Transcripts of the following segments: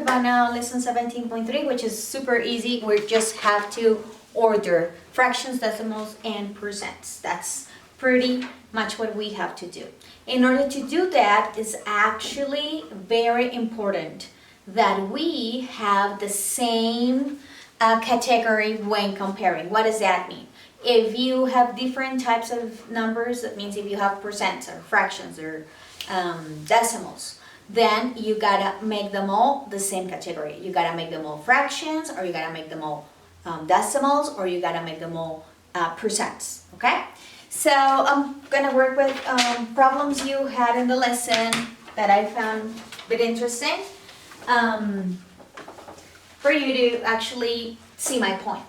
about now lesson 17.3, which is super easy. We just have to order fractions, decimals, and percents. That's pretty much what we have to do. In order to do that, it's actually very important that we have the same category when comparing. What does that mean? If you have different types of numbers, that means if you have percents or fractions or decimals, then you gotta make them all the same category. You gotta make them all fractions, or you gotta make them all decimals, or you gotta make them all percents, okay? So I'm gonna work with problems you had in the lesson that I found a bit interesting for you to actually see my point.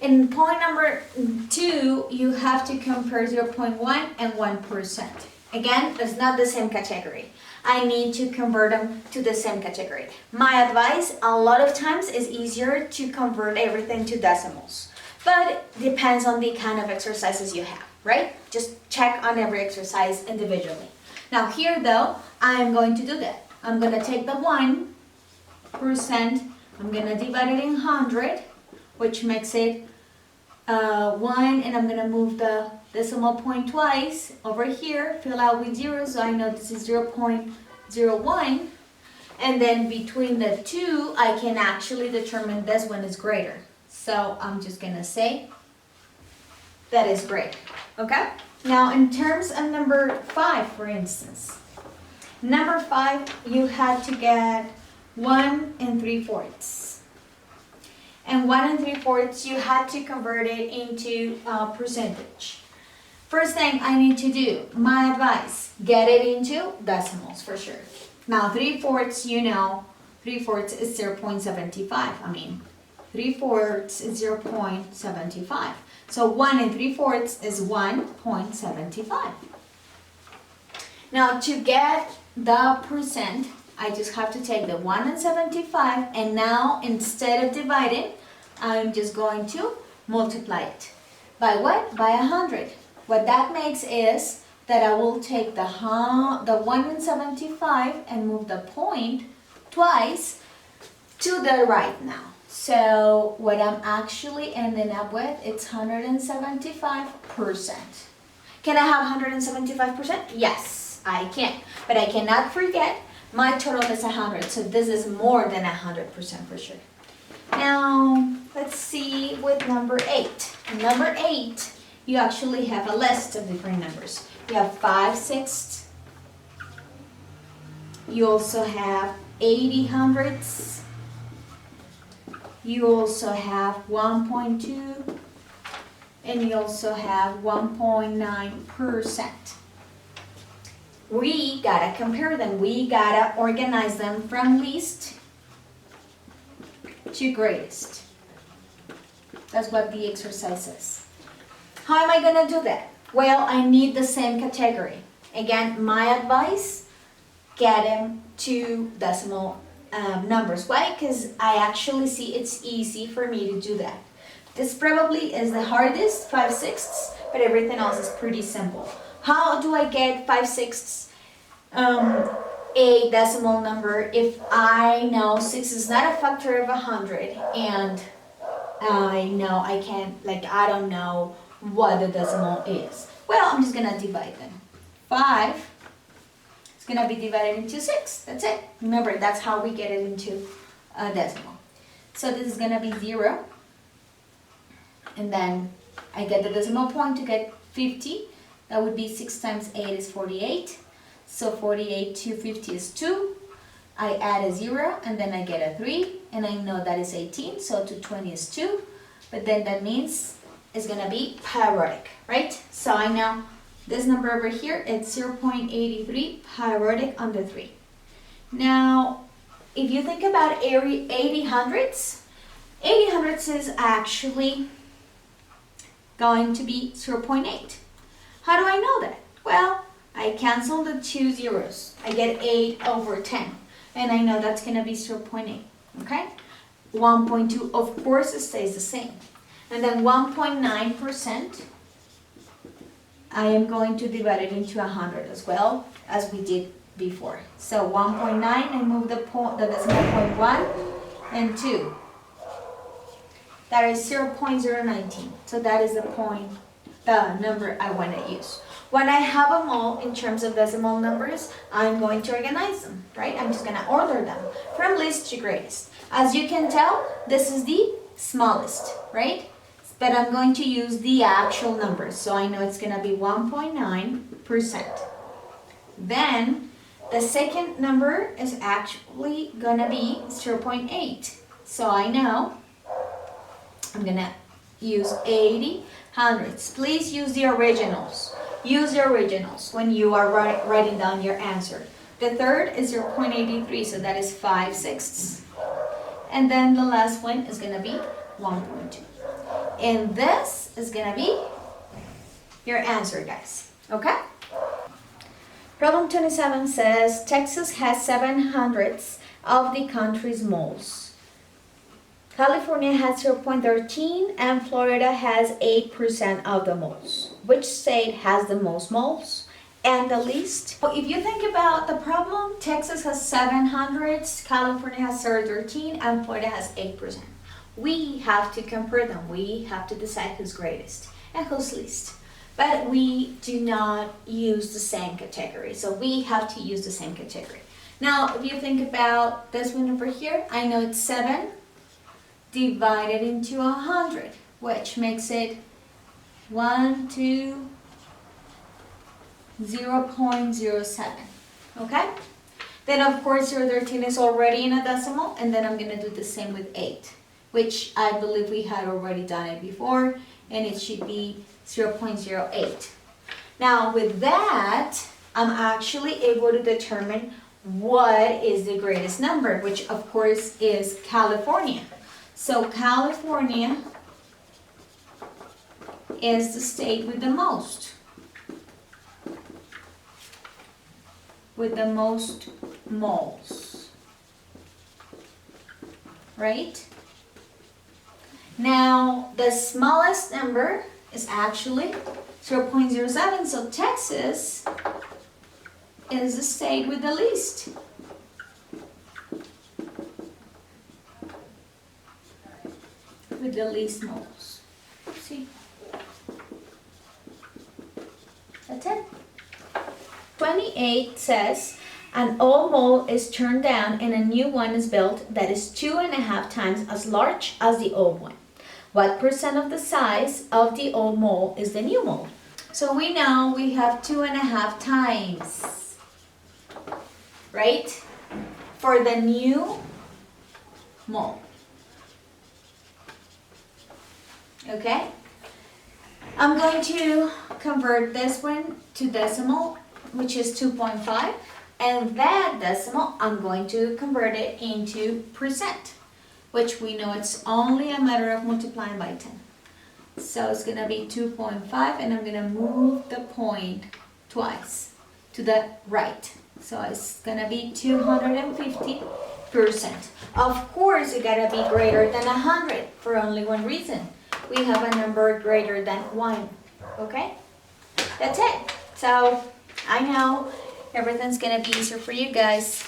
In point number 2, you have to compare 0.1 and 1%. Again, it's not the same category. I need to convert them to the same category. My advice, a lot of times, is easier to convert everything to decimals. But it depends on the kind of exercises you have, right? Just check on every exercise individually. Now here though, I'm going to do that. I'm going to take the 1%, I'm going to divide it in 100, which makes it 1, and I'm going to move the decimal point twice over here, fill out with 0, so I know this is 0.01, and then between the two I can actually determine this one is greater. So I'm just going to say that is greater, okay? Now in terms of number 5, for instance, number 5, you had to get 1 3/4. And 1 3/4, you had to convert it into percentage. First thing I need to do, my advice, get it into decimals for sure. Now 3/4, you know, 3/4 is 0.75. I mean, 3/4 is 0.75. So 1 3/4 is 1.75. Now to get the percent, I just have to take the 1 and 75, and now instead of dividing, I'm just going to multiply it. By what? By 100. What that makes is that I will take the 1 and 75 and move the point twice to the right now. So what I'm actually ending up with, it's 175%. Can I have 175%? Yes, I can. But I cannot forget my total is 100, so this is more than 100% for sure. Now, let's see with number 8. In number 8, you actually have a list of different numbers. You have 5/6. You also have 80 hundredths. You also have 1.2. And you also have 1.9%. We gotta compare them. We gotta organize them from least to greatest. That's what the exercise is. How am I gonna do that? Well, I need the same category. Again, my advice, get them to decimal numbers. Why? Because I actually see it's easy for me to do that. This probably is the hardest, 5/6, but everything else is pretty simple. How do I get 5/6 a decimal number if I know 6 is not a factor of 100 and I know I can't, I don't know what the decimal is? Well, I'm just going to divide them. 5 is going to be divided into 6. That's it. Remember, that's how we get it into a decimal. So this is going to be 0. And then I get the decimal point to get 50. That would be 6 times 8 is 48. So 48 to 50 is 2. I add a 0 and then I get a 3. And I know that is 18. So 220 is 2. But then that means it's going to be periodic, right? So I know this number over here, it's 0.83 periodic under 3. Now, if you think about 80 hundredths, 80 hundredths is actually going to be 0.8. How do I know that? Well, I cancel the 2 zeros. I get 8 over 10. And I know that's going to be 0.8. Okay? 1.2, of course, it stays the same. And then 1.9%, I am going to divide it into 100 as well, as we did before. So 1.9, I move the decimal point 1 and 2. That is 0.019. So that is the number I want to use. When I have them all in terms of decimal numbers, I'm going to organize them, right? I'm just going to order them from least to greatest. As you can tell, this is the smallest, right? But I'm going to use the actual numbers. So I know it's going to be 1.9%. Then the second number is actually going to be 0.8. So I know I'm going to use 80 hundredths. Please use the originals. Use the originals when you are writing down your answer. The third is 0.83, so that is 5/6. And then the last one is going to be 1.2. And this is going to be your answer, guys. Okay? Problem 27 says, Texas has 7/100 of the country's moles. California has 0.13 and Florida has 8% of the moles. Which state has the most moles and the least? So if you think about the problem, Texas has 7/100, California has 0.13, and Florida has 8%. We have to compare them. We have to decide who's greatest and who's least. But we do not use the same category, so we have to use the same category. Now, if you think about this one over here, I know it's 7 divided into 100, which makes it 0.07, okay? Then of course your 13 is already in a decimal, and then I'm gonna do the same with 8, which I believe we had already done it before, and it should be 0.08. Now with that, I'm actually able to determine what is the greatest number, which of course is California. So California is the state with the most. With the most moles. Right? Now, the smallest number is actually 0.07, so Texas is the state with the least. With the least moles. See? That's it. 28 says, an old mole is turned down and a new one is built that is 2.5 times as large as the old one. What percent of the size of the old mole is the new mole? So we know we have 2.5 times, right? For the new mole. Okay? I'm going to convert this one to decimal, which is 2.5, and that decimal I'm going to convert it into percent, which we know it's only a matter of multiplying by 10. So it's going to be 2.5, and I'm going to move the point twice to the right. So it's going to be 250%. Of course, it got to be greater than 100 for only one reason. We have a number greater than 1. Okay? That's it. So I know everything's going to be easier for you guys.